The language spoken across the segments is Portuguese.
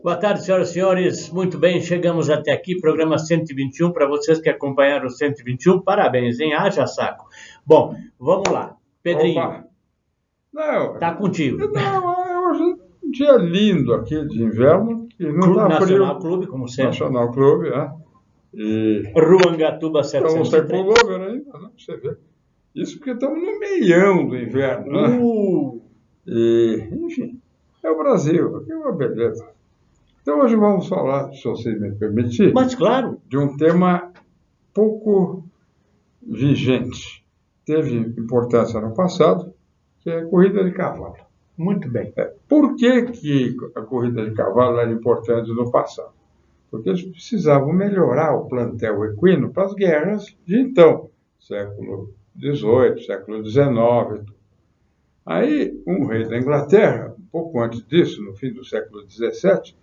Boa tarde, senhoras e senhores. Muito bem, chegamos até aqui, programa 121. Para vocês que acompanharam o 121, parabéns, hein? Haja saco. Bom, vamos lá. Pedrinho, Opa! Não, tá contigo. hoje é um dia lindo aqui de inverno, que não Clube está Nacional frio. Clube, como sempre. Nacional Clube, né? E Ruangatuba estamos sem 703. pullover ainda, né? Você vê. Isso porque estamos no meião do inverno, né? E, enfim, é o Brasil, aqui é uma beleza. Então hoje vamos falar, se você me permitir, Mas claro, de um tema pouco vigente. Teve importância no passado, que é a corrida de cavalo. muito bem. Por que a corrida de cavalo era importante no passado? Porque eles precisavam melhorar o plantel equino para as guerras de então, século XVIII, século XIX. Aí, um rei da Inglaterra, um pouco antes disso, no fim do século XVII,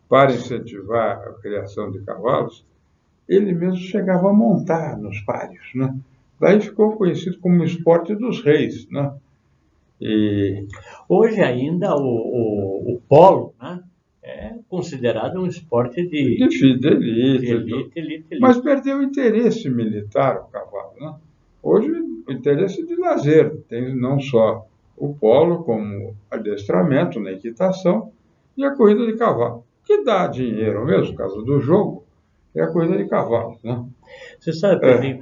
para incentivar a criação de cavalos, ele mesmo chegava a montar nos páreos, né? Daí ficou conhecido como o esporte dos reis, né? E Hoje ainda o polo, né, é considerado um esporte de elite. mas perdeu o interesse militar o cavalo, né? Hoje, o interesse de lazer tem não só o polo, como adestramento na equitação e a corrida de cavalo. O que dá dinheiro mesmo, por causa do jogo, é a corrida de cavalo, né? Você sabe, Pedrinho,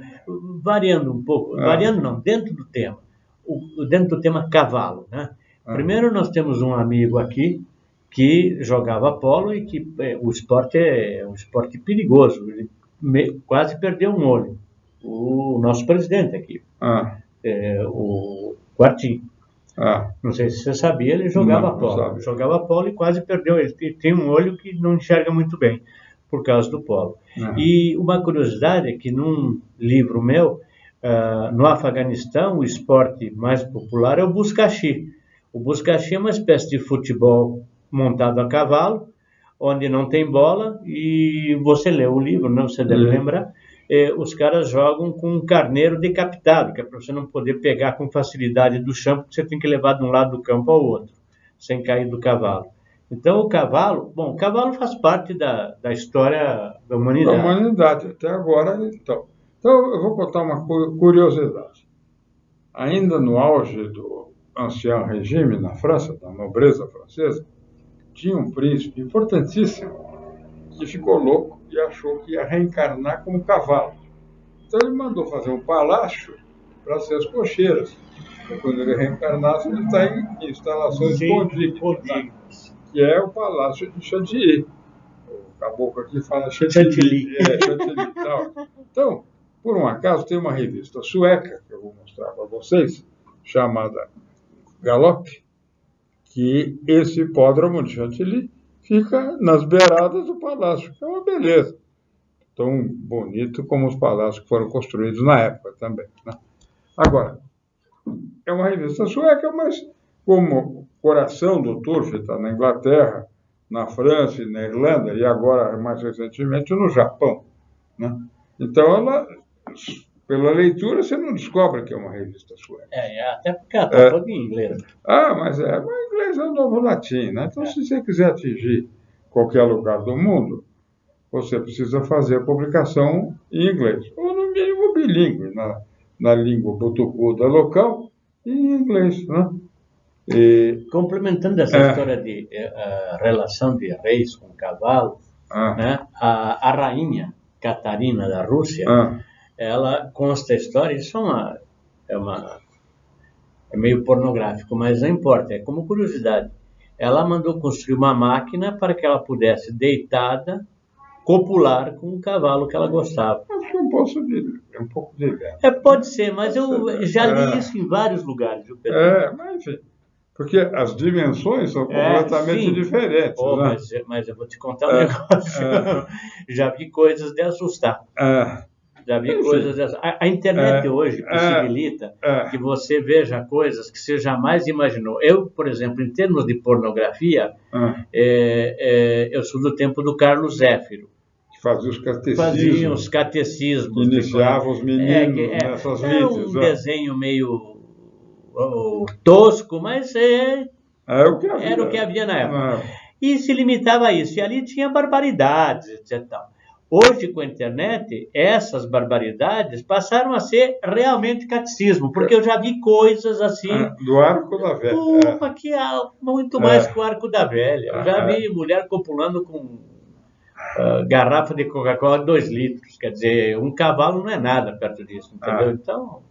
variando um pouco, É, variando não, dentro do tema, dentro do tema cavalo, né? Primeiro nós temos um amigo aqui que jogava polo e que o esporte é um esporte perigoso, ele quase perdeu um olho. O nosso presidente aqui, ah, o Quartim, ah, não sei se você sabia, ele jogava não polo. sabe. Jogava polo e quase perdeu. Ele tem um olho que não enxerga muito bem por causa do polo. E uma curiosidade é que num livro meu, no Afeganistão, o esporte mais popular é o buscaxi. O buscaxi é uma espécie de futebol montado a cavalo, onde não tem bola, e você lê o livro, não? Você deve lembrar, os caras jogam com um carneiro decapitado, que é para você não poder pegar com facilidade do chão, porque você tem que levar de um lado do campo ao outro, sem cair do cavalo. Então, o cavalo faz parte da história da Da humanidade. humanidade, até agora, então. Então, eu vou contar uma curiosidade. Ainda no auge do ancião regime na França, da nobreza francesa, tinha um príncipe importantíssimo que ficou louco e achou que ia reencarnar como cavalo. Então ele mandou fazer um palácio para ser as cocheiras. Então, quando ele reencarnasse, ele está em instalações condígenas, né? Que é o Palácio de Chantilly. O caboclo aqui fala Chantilly. Chantilly. Então, por um acaso, tem uma revista sueca, que eu vou mostrar para vocês, chamada Galop, que esse hipódromo de Chantilly fica nas beiradas do palácio, que é uma beleza. Tão bonito como os palácios que foram construídos na época também, né? Agora, é uma revista sueca, mas como o coração do turf está na Inglaterra, na França e na Irlanda, e agora, mais recentemente, no Japão, né? Então, ela, pela leitura, você não descobre que é uma revista sueca. Até porque ela está toda em inglês. Mas o inglês é o novo latim, né? Então, se você quiser atingir qualquer lugar do mundo, você precisa fazer a publicação em inglês, ou no mínimo bilíngue, na língua botucuda local e em inglês, né? Complementando essa história de relação de reis com cavalo, né? A rainha Catarina da Rússia, ela consta a história, isso é meio pornográfico, mas não importa, é como curiosidade. Ela mandou construir uma máquina para que ela pudesse, deitada, copular com o cavalo que ela gostava. Acho que é um pouco de velho. Pode ser, mas eu já li isso em vários lugares, viu, Pedro? Mas enfim, porque as dimensões são completamente diferentes, né? Mas eu vou te contar um negócio. Já vi coisas de assustar. Já vi coisas dessas. A internet hoje possibilita que você veja coisas que você jamais imaginou. Eu, por exemplo, em termos de pornografia, eu sou do tempo do Carlos Zéfiro. Que fazia os catecismos. Iniciava os meninos nessas mídias. Um desenho meio tosco, mas era o que havia na época. E se limitava a isso. E ali tinha barbaridades, etc. Hoje, com a internet, essas barbaridades passaram a ser realmente catecismo, porque eu já vi coisas assim... Do Arco da Velha. Que muito mais que o Arco da Velha. Eu já vi mulher copulando com garrafa de Coca-Cola de 2 litros. Quer dizer, um cavalo não é nada perto disso, entendeu? Então...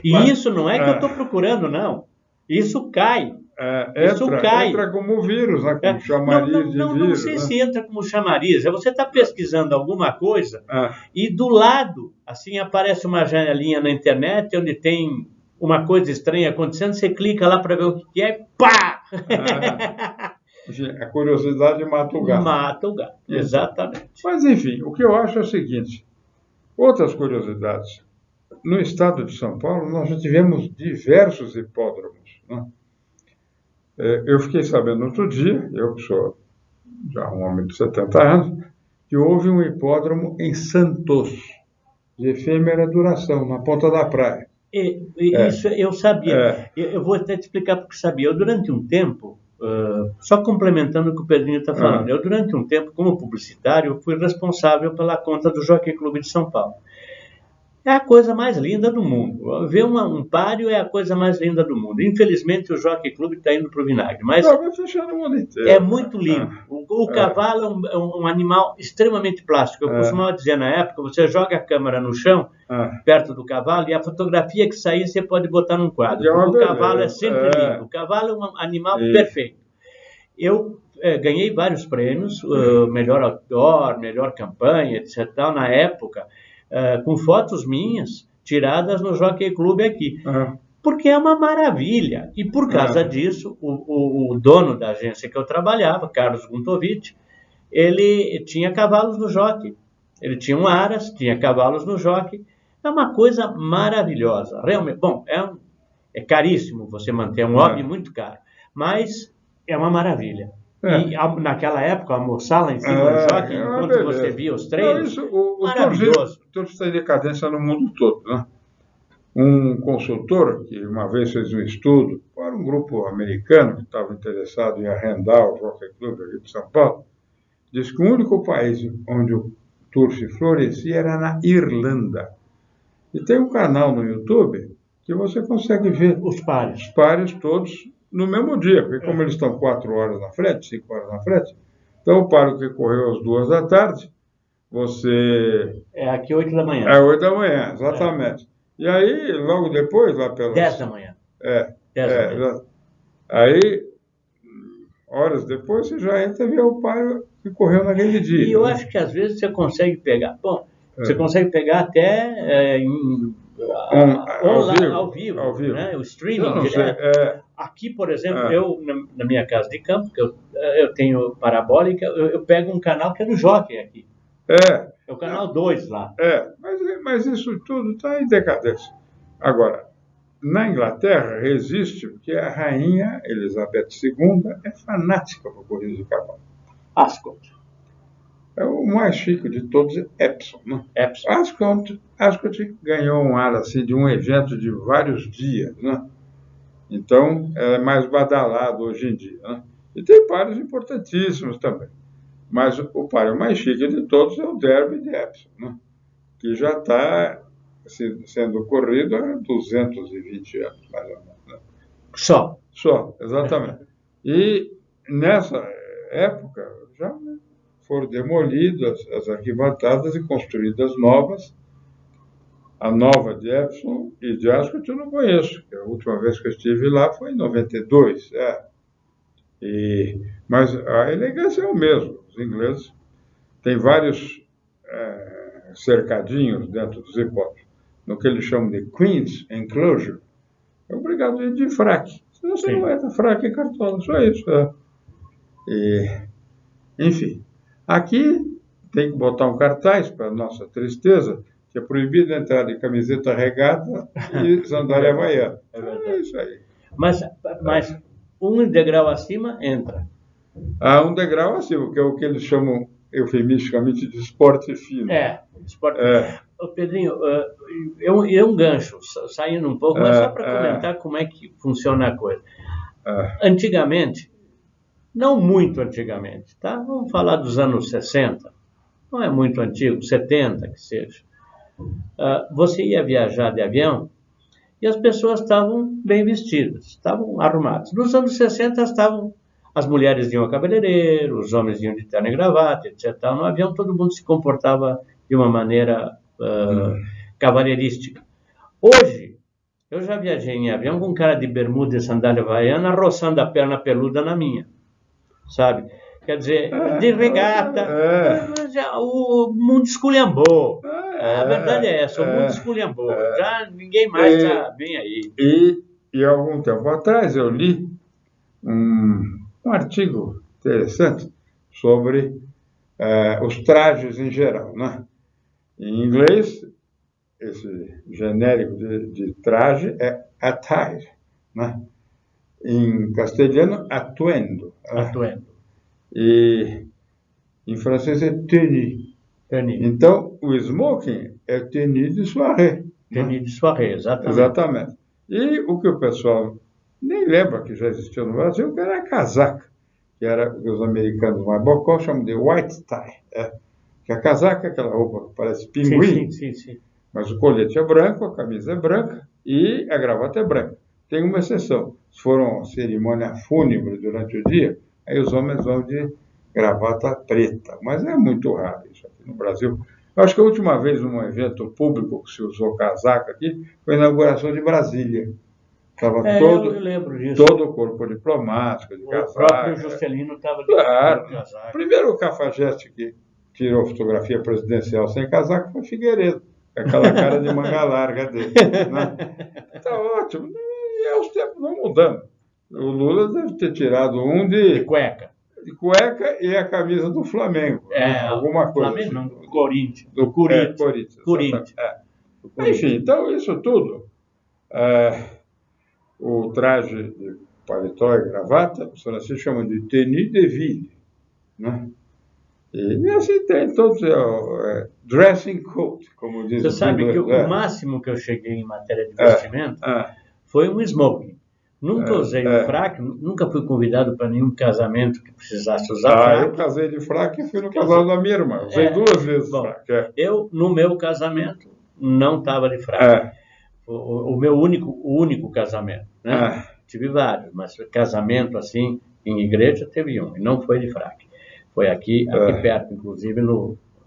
E isso não é que eu estou procurando, não. Isso cai. Entra como vírus, né? Como chamariz de vírus. Não sei se entra como chamariz. Você está pesquisando alguma coisa e do lado, assim, aparece uma janelinha na internet onde tem uma coisa estranha acontecendo, você clica lá para ver o que é e pá! A curiosidade mata o gato. Mata o gato, exatamente. Mas, enfim, o que eu acho é o seguinte. Outras curiosidades. No estado de São Paulo, nós já tivemos diversos hipódromos, né? Eu fiquei sabendo outro dia, eu que sou já um homem de 70 anos, que houve um hipódromo em Santos, de efêmera duração, na ponta da praia. Isso eu sabia. Eu vou até te explicar porque sabia. Eu, durante um tempo, só complementando o que o Pedrinho está falando, eu, durante um tempo, como publicitário, fui responsável pela conta do Jockey Clube de São Paulo. É a coisa mais linda do mundo. Ver um páreo é a coisa mais linda do mundo. Infelizmente, o Jockey Clube está indo para o vinagre. Mas vai fechar no mundo inteiro. É muito lindo. O cavalo é um animal extremamente plástico. Eu costumava dizer na época, você joga a câmera no chão, perto do cavalo, e a fotografia que sair você pode botar num quadro. Porque o cavalo é sempre lindo. O cavalo é um animal perfeito. Eu ganhei vários prêmios, melhor outdoor, melhor campanha, etc. Na época, com fotos minhas tiradas no Jockey Clube aqui. Porque é uma maravilha. E por causa disso, o dono da agência que eu trabalhava, Carlos Guntovich, ele tinha cavalos no jockey. Ele tinha um aras, tinha cavalos no jockey. É uma coisa maravilhosa. Realmente, bom, é caríssimo você manter, um hobby muito caro. Mas é uma maravilha. E naquela época, almoçar lá em cima do jockey, enquanto você via os treinos, maravilhoso. O touro está em decadência no mundo todo, né? Um consultor, que uma vez fez um estudo para um grupo americano que estava interessado em arrendar o Jockey Club aqui de São Paulo, disse que o único país onde o turf florescia era na Irlanda. E tem um canal no YouTube que você consegue ver os pares todos no mesmo dia, porque como eles estão 4 horas na frente, 5 horas na frente, então o paro que correu às 2 da tarde, você... aqui 8 da manhã. 8 da manhã, exatamente. E aí, logo depois, lá pelas... 10 da manhã. 10 da manhã. Aí, horas depois, você já entra e vê o paro que correu naquele dia. E eu acho que às vezes você consegue pegar. Bom, você consegue pegar até ao vivo. Né? O streaming direto. Aqui, por exemplo, eu, na minha casa de campo, que eu tenho parabólica, eu pego um canal que é do Jockey aqui. É o canal 2 lá. Mas isso tudo está em decadência. Agora, na Inglaterra, resiste porque a rainha Elizabeth II é fanática por corrida de cavalo. Ascot. O mais chique de todos é Epsom, né? Ascot ganhou um ar assim, de um evento de vários dias, né? Então, é mais badalado hoje em dia, né? E tem pares importantíssimos também. Mas o páreo mais chique de todos é o Derby de Epsom, né? Que já está sendo corrido há 220 anos, mais ou menos. Né? Só, exatamente. E nessa época já foram demolidas as arquibancadas e construídas novas. A nova de Epsom e de Ascot eu não conheço, porque a última vez que eu estive lá foi em 92. Mas a elegância é o mesmo. Os ingleses têm vários cercadinhos dentro dos hipódromos, no que eles chamam de Queen's Enclosure. É obrigado a ir de fraque. Senão você não entra fraque e cartola, só isso. Enfim, aqui tem que botar um cartaz, para nossa tristeza, que é proibido entrar de camiseta regata e sandália havaiana. É isso aí. Mas um degrau acima entra. Um degrau acima, que é o que eles chamam eufemisticamente de esporte fino. Esporte fino. Pedrinho, é um gancho, saindo um pouco, mas só para comentar como é que funciona a coisa. Antigamente, não muito antigamente, tá? Vamos falar dos anos 60, não é muito antigo, 70 que seja. Você ia viajar de avião e as pessoas estavam bem vestidas, estavam arrumadas. Nos anos 60 as mulheres iam a cabeleireiro, os homens iam de terno e gravata, etc. No avião todo mundo se comportava de uma maneira cavalheirística. Hoje, eu já viajei em avião com um cara de bermuda e sandália havaiana roçando a perna peluda na minha, sabe? Quer dizer, de regata, o mundo esculhambou. A verdade é essa, o mundo esculhambou. Já ninguém mais está bem aí. E algum tempo atrás eu li um artigo interessante sobre os trajes em geral, né? Em inglês, esse genérico de traje é attire, né? Em castelhano, atuendo. Atuendo. E em francês é tenue. Então, o smoking é tenue de soirée. Tenue de soirée, exatamente. Exatamente. E o que o pessoal nem lembra que já existiu no Brasil, que era a casaca, que era os americanos mais bocó chamam de white tie. Que a casaca é aquela roupa que parece pinguim, sim. Mas o colete é branco, a camisa é branca e a gravata é branca. Tem uma exceção. Se for uma cerimônia fúnebre durante o dia, aí os homens vão de gravata preta. Mas é muito raro isso aqui no Brasil. Eu acho que a última vez num evento público que se usou casaca aqui foi a inauguração de Brasília. Estava eu lembro disso. Todo o corpo diplomático de casaca. O próprio Juscelino estava de casaca. Primeiro o cafajeste que tirou fotografia presidencial sem casaca foi Figueiredo. Aquela cara de manga larga dele. Está ótimo. E os tempos vão mudando. O Lula deve ter tirado um de cueca. De cueca e a camisa do Flamengo. Alguma coisa. Flamengo não, do Corinthians. Do Corinthians. Enfim, então isso tudo. O traje de paletó e gravata, os franceses chamam de tenue de ville. Né? E assim tem todos dressing coat, como diz. Você sabe que o máximo que eu cheguei em matéria de vestimento foi um smoking. Nunca usei um fraque, nunca fui convidado para nenhum casamento que precisasse usar fraque. Eu casei de fraque e fui no casamento da minha irmã. Usei 2 vezes fraque. Eu, no meu casamento, não estava de fraque. O meu único casamento. Né? Tive vários, mas casamento assim, em igreja, teve um, e não foi de fraque. Foi aqui perto, inclusive,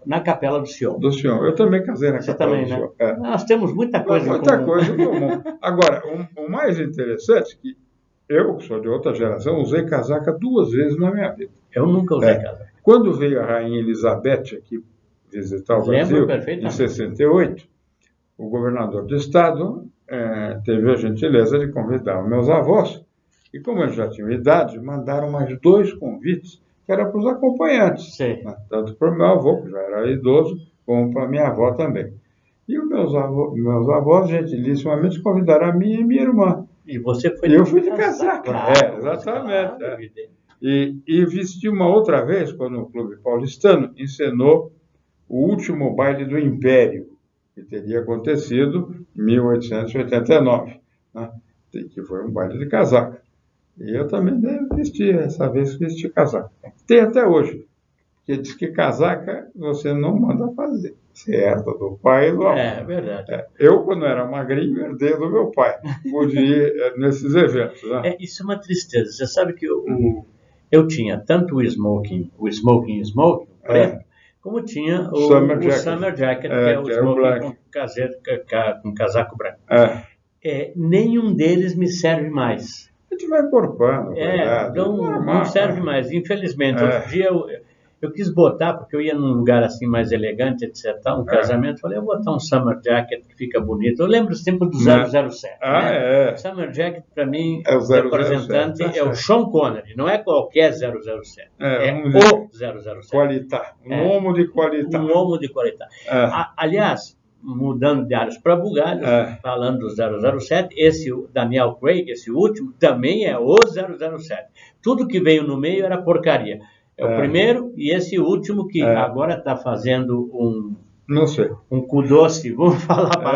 na Capela do Sion. Do Sion. Eu também casei na Capela do Sion. Nós temos muita coisa em comum. Muita coisa em comum. Agora, o mais interessante é que eu, que sou de outra geração, usei casaca 2 vezes na minha vida. Eu nunca usei casaca. Quando veio a Rainha Elizabeth aqui visitar o Brasil, em 68, o governador do estado teve a gentileza de convidar meus avós. E como eles já tinham idade, mandaram mais 2 convites, que era para os acompanhantes. Né? Tanto para o meu avô, que já era idoso, como para a minha avó também. E os meus avós, gentilíssimamente, convidaram a mim e minha irmã. E você foi eu fui de casaca. Claro, exatamente. Claro, E vesti uma outra vez, quando o Clube Paulistano encenou o último baile do Império, que teria acontecido em 1889, né? Que foi um baile de casaca. E eu também vesti, essa vez vesti casaca. Tem até hoje, porque diz que casaca você não manda fazer. Você herda do pai e do avô. É verdade. Eu, quando era magrinho, herdei do meu pai. Pude ir nesses eventos. Né? Isso é uma tristeza. Você sabe que eu tinha tanto o smoking preto, como tinha o Summer Jacket, que é o smoking com casaco branco. Nenhum deles me serve mais. A gente vai encorpando. Não serve mais, infelizmente. Outro dia eu quis botar, porque eu ia num lugar assim mais elegante, etc. Um casamento, falei, eu vou botar um Summer Jacket que fica bonito. Eu lembro sempre do 007. Summer Jacket, para mim, o representante é o Sean Connery, não é qualquer 007. O 007. Qualità. Um homo de qualità. Um homo de qualità. Aliás, mudando de áreas para bugalhos, falando do 007, esse Daniel Craig, esse último, também é o 007. Tudo que veio no meio era porcaria. É o primeiro e esse último que agora está fazendo um cu doce, vamos falar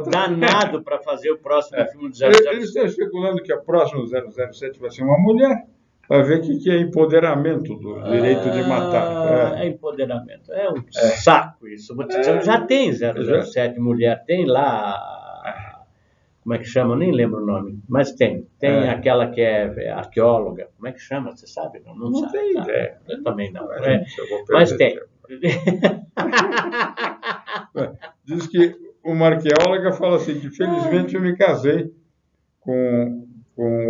danado para fazer o próximo filme do 007. Eles estão especulando que a próxima 007 vai ser uma mulher. Vai ver o que é empoderamento do direito de matar. É empoderamento. É um saco isso. Vou te dizer, já tem 007 mulher, tem lá, como é que chama? Eu nem lembro o nome, mas tem. Tem aquela que é arqueóloga, como é que chama? Você sabe? Não Não sabe, tem sabe? ideia. Eu também não. Mas tem. Diz que uma arqueóloga fala assim, que felizmente eu me casei com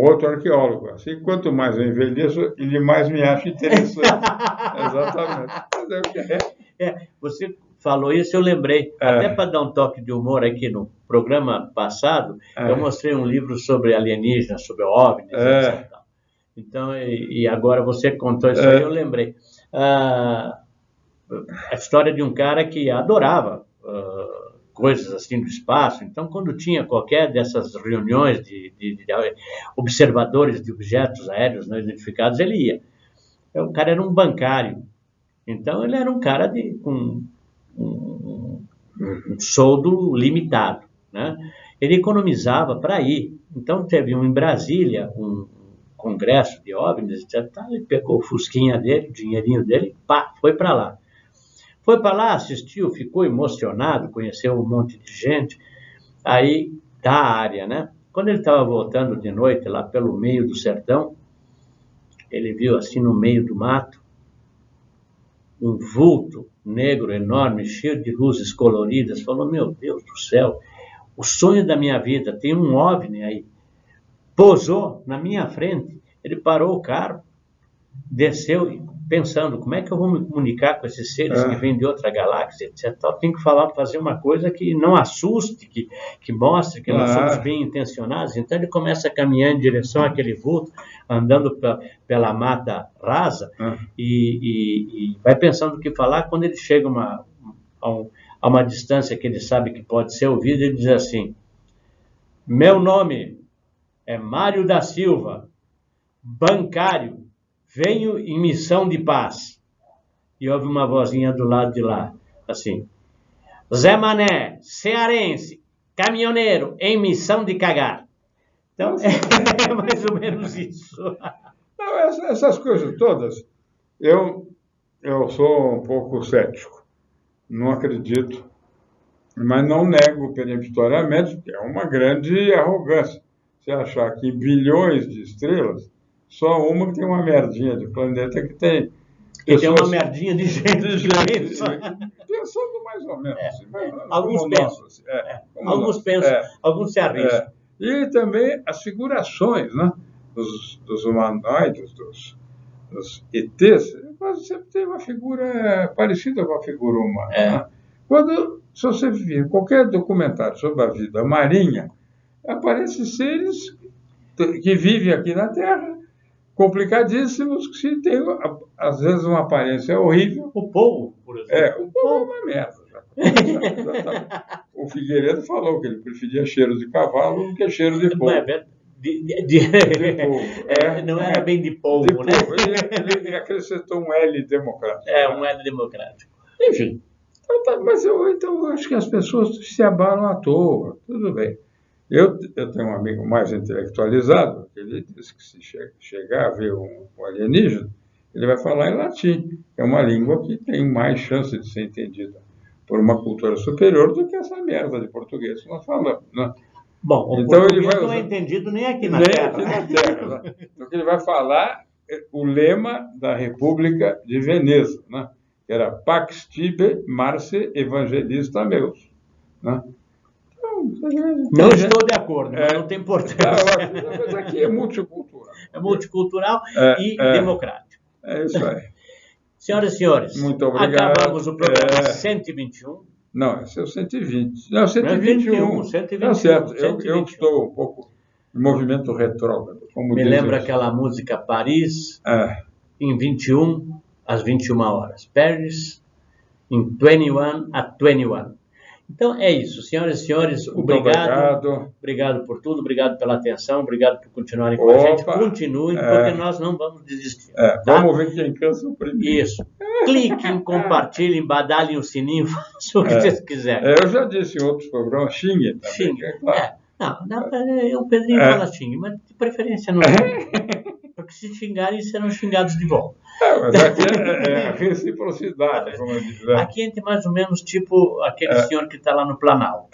outro arqueólogo. Assim, quanto mais eu envelheço, ele mais me acha interessante. Exatamente. Você falou isso, eu lembrei. Até para dar um toque de humor aqui no programa passado, eu mostrei um livro sobre alienígenas, sobre OVNIs, etc. Então, e agora você contou isso aí, eu lembrei. A história de um cara que adorava coisas assim do espaço. Então, quando tinha qualquer dessas reuniões de observadores de objetos aéreos não identificados, ele ia. O cara era um bancário. Então, ele era um cara com um soldo limitado, né? Ele economizava para ir. Então, teve em Brasília um congresso de OVNIs, etc. Ele pegou o fusquinha dele, o dinheirinho dele, pá, foi para lá. Foi para lá, assistiu, ficou emocionado, conheceu um monte de gente, aí da área, né? Quando ele estava voltando de noite lá pelo meio do sertão, ele viu assim no meio do mato um vulto negro enorme, cheio de luzes coloridas. Falou, meu Deus do céu, o sonho da minha vida, tem um OVNI aí. Pousou na minha frente, ele parou o carro, desceu pensando, como é que eu vou me comunicar com esses seres que vêm de outra galáxia, etc. Tem que fazer uma coisa que não assuste, que mostre que nós somos bem intencionados. Então ele começa a caminhar em direção àquele vulto, andando pela mata rasa, e vai pensando o que falar. Quando ele chega a uma distância que ele sabe que pode ser ouvido, ele diz assim, meu nome é Mário da Silva, bancário, venho em missão de paz. E ouve uma vozinha do lado de lá, assim, Zé Mané, cearense, caminhoneiro, em missão de cagar. Então, é mais ou menos isso. Não, essas coisas todas, eu sou um pouco cético. Não acredito, mas não nego peremptoriamente, que é uma grande arrogância. Você achar que bilhões de estrelas, só uma que tem uma merdinha de planeta que tem. E tem uma merdinha de gente pensando mais ou menos. Alguns pensam. Alguns pensam, alguns se arriscam. E também as figurações, né, dos humanoides, dos ETs, quase sempre tem uma figura parecida com a figura humana. Né? Se você vir qualquer documentário sobre a vida marinha, aparecem seres que vivem aqui na Terra, complicadíssimos, que tem, às vezes, uma aparência horrível. O polvo, por exemplo. O polvo é uma merda. O Figueiredo falou que ele preferia cheiro de cavalo do que cheiro de polvo. Não é verdade. Não era bem de polvo, né? Ele acrescentou um L democrático. Um L democrático. Enfim. Mas eu acho que as pessoas se abalam à toa. Tudo bem. Eu tenho um amigo mais intelectualizado, ele disse que se chegar a ver um alienígena, ele vai falar em latim, que é uma língua que tem mais chance de ser entendida por uma cultura superior do que essa merda de português que nós falamos. Né? Bom, o então português não é entendido nem aqui na Terra. Nem aqui na Terra. Né? Então, ele vai falar o lema da República de Veneza, né? Que era Pax Tibi Marce Evangelista Meus. Né? Não estou de acordo, mas não tem importância. Mas aqui é multicultural. É multicultural e democrático. É isso aí. Senhoras e senhores, muito obrigado. Acabamos o programa 121. Não, esse é o 120. Não, 121. 121. Tá certo. 121. Eu estou um pouco em movimento retrógrado. Me lembra aquela música Paris, em 21 às 21 horas. Paris, em 21 at 21. Então é isso, senhoras e senhores, obrigado. Obrigado por tudo, obrigado pela atenção, obrigado por continuarem com a gente. Continuem, porque nós não vamos desistir. Tá? Vamos ver quem cansa o primeiro. Isso. Cliquem, compartilhem, badalhem o sininho, façam o que vocês quiserem. Eu já disse em outros programas, xingue também. Xingue. Claro. Não, o Pedrinho fala xingue, mas de preferência não. porque se xingarem, serão xingados de volta. Mas aqui é reciprocidade, como eu disse. Aqui a gente é mais ou menos tipo aquele senhor que está lá no Planalto.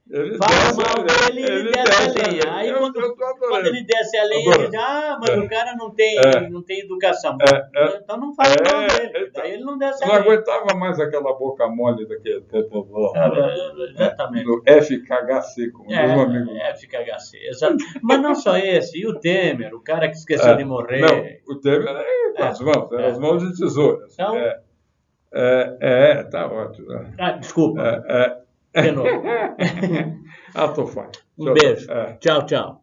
Ele Fala mal dele e desce a lenha. Aí quando ele desce a lenha, ele diz, mas o cara não tem educação. Então não fala mal dele. Daí ele não desce a não lenha. aguentava mais aquela boca mole daquele Exatamente. do FKHC, como diz um amigo. FKHC, exato. Mas não só esse, e o Temer, o cara que esqueceu de morrer. Não, o Temer era as mãos de tesouras. Então, tá ótimo. Desculpa. De novo. Ato falho. Um beijo. Tchau, tchau.